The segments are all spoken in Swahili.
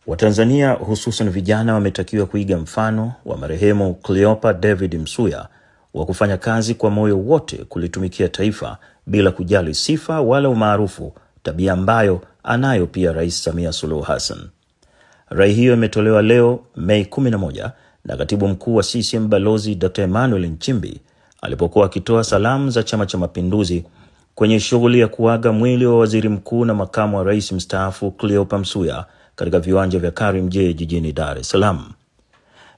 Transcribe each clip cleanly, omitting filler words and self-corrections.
Watanzania hususan vijana wametakiwa kuiga mfano wa marehemu Cleopa David Msuya wa kufanya kazi kwa moyo wote kulitumikia taifa bila kujali sifa wala umaarufu, tabia ambayo anayo pia Rais Samia Suluhu Hassan. Rai hiyo imetolewa leo Mei 11 na Katibu Mkuu wa CCM Balozi Dr. Emmanuel Nchimbi alipokuwa akitoa salamu za Chama cha Mapinduzi kwenye shughuli ya kuaga mwili wa Waziri Mkuu na Makamu wa Rais mstaafu Cleopa Msuya katika viwanja vya Karimjee jijini Dar es Salaam.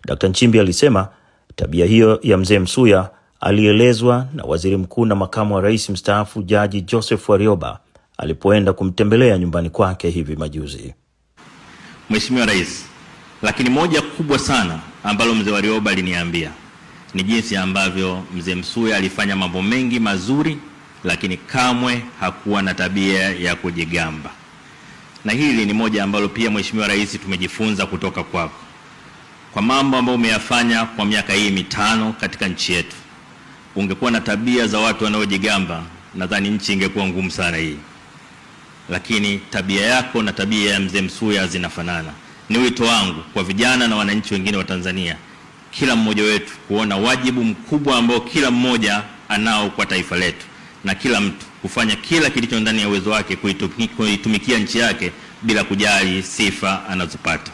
Dr. Nchimbi alisema tabia hiyo ya mzee Msuya alielezwa na Waziri Mkuu na Makamu wa Rais mstaafu Jaji Joseph Warioba alipoenda kumtembelea nyumbani kwake hivi majuzi. Mheshimiwa Rais, lakini moja kubwa sana ambalo mzee Warioba aliniambia ni jinsi ambavyo mzee Msuya alifanya mambo mengi mazuri, lakini kamwe hakuwa na tabia ya kujigamba. Na hili ni moja ambalo pia Mheshimiwa Rais tumejifunza kutoka kwako. Kwa mambo ambayo umeyafanya kwa miaka hii 5 katika nchi yetu, ungekuwa na tabia za watu wanaojigamba, nadhani nchi ingekuwa ngumu sana hii. Lakini tabia yako na tabia ya mzee Msuya zinafanana. Ni wito wangu kwa vijana na wananchi wengine wa Tanzania, kila mmoja wetu kuona wajibu mkubwa ambao kila mmoja anao kwa taifa letu, na kila mtu kufanya kila kilicho ndani ya uwezo wake kuitumikia nchi yake bila kujali sifa anazopata.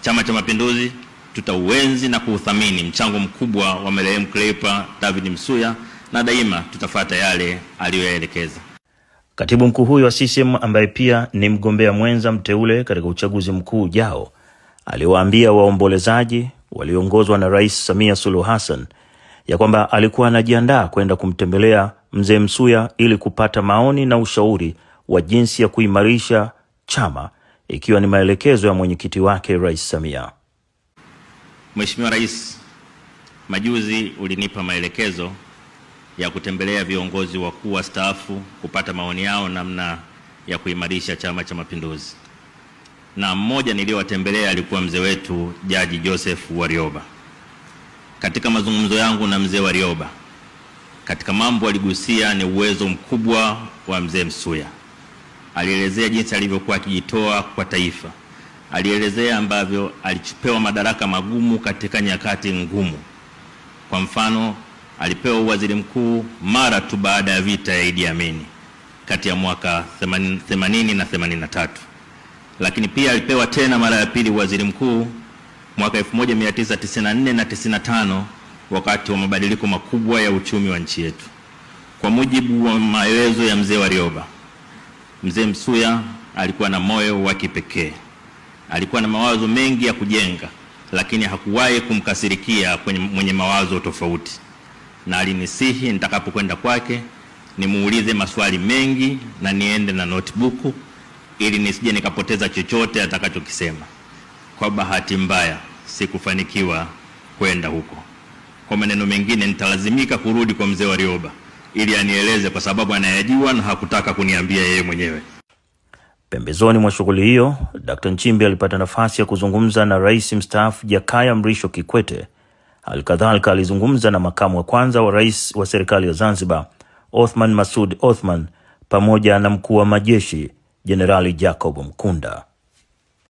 Chama cha Mapinduzi tutauenzi na kuuthamini mchango mkubwa wa marehemu Cleopa David Msuya, na daima tutafuata yale aliyoyaelekeza. Katibu Mkuu huyo wa CCM ambaye pia ni mgombea mwenza mteule katika uchaguzi mkuu ujao aliwaambia waombolezaji waliongozwa na Rais Samia Suluhu Hassan ya kwamba alikuwa anajiandaa kwenda kumtembelea mzee Msuya ili kupata maoni na ushauri wa jinsi ya kuimarisha chama, ikiwa ni maelekezo ya mwenyekiti wake Rais Samia. Mheshimiwa Rais, majuzi ulinipa maelekezo ya kutembelea viongozi wakuu wastaafu kupata maoni yao namna ya kuimarisha Chama cha Mapinduzi. Na mmoja niliowatembelea alikuwa mzee wetu Jaji Joseph Warioba. Katika mazungumzo yangu na mzee Warioba, katika mambo aligusia ni uwezo mkubwa wa mzee Msuya. Alielezea jinsi alivyokuwa akijitoa kwa taifa. Alielezea ambavyo alipewa madaraka magumu katika nyakati ngumu. Kwa mfano, alipewa waziri mkuu mara tu baada ya vita ya Idi Amin kati ya mwaka 80 na 83. Lakini pia alipewa tena mara ya pili waziri mkuu mwaka 1994 na 95 wakati wa mabadiliko makubwa ya uchumi wa nchi yetu. Kwa mujibu wa maelezo ya mzee Warioba, mzee Msuya alikuwa na moyo wa kipekee. Alikuwa na mawazo mengi ya kujenga, lakini hakuwahi kumkasirikia mwenye mawazo tofauti. Na alinisihi nitakapokwenda kwake nimuulize maswali mengi na niende na notebook ili nisije nikapoteza chochote atakachokisema. Kwa bahati mbaya sikufanikiwa kwenda huko. Kwa maneno mengine, nitalazimika kurudi kwa mzee Warioba ili anieleze, kwa sababu anayajua na hakutaka kuniambia yeye mwenyewe. Pembezoni mwa shughuli hiyo, Dr. Nchimbi alipata nafasi ya kuzungumza na Rais mstaafu Jakaya Mrisho Kikwete. Halikadhalika alizungumza na makamu wa kwanza wa rais wa serikali ya Zanzibar, Othman Masoud Othman, pamoja na mkuu wa majeshi Jenerali Jacob Mkunda.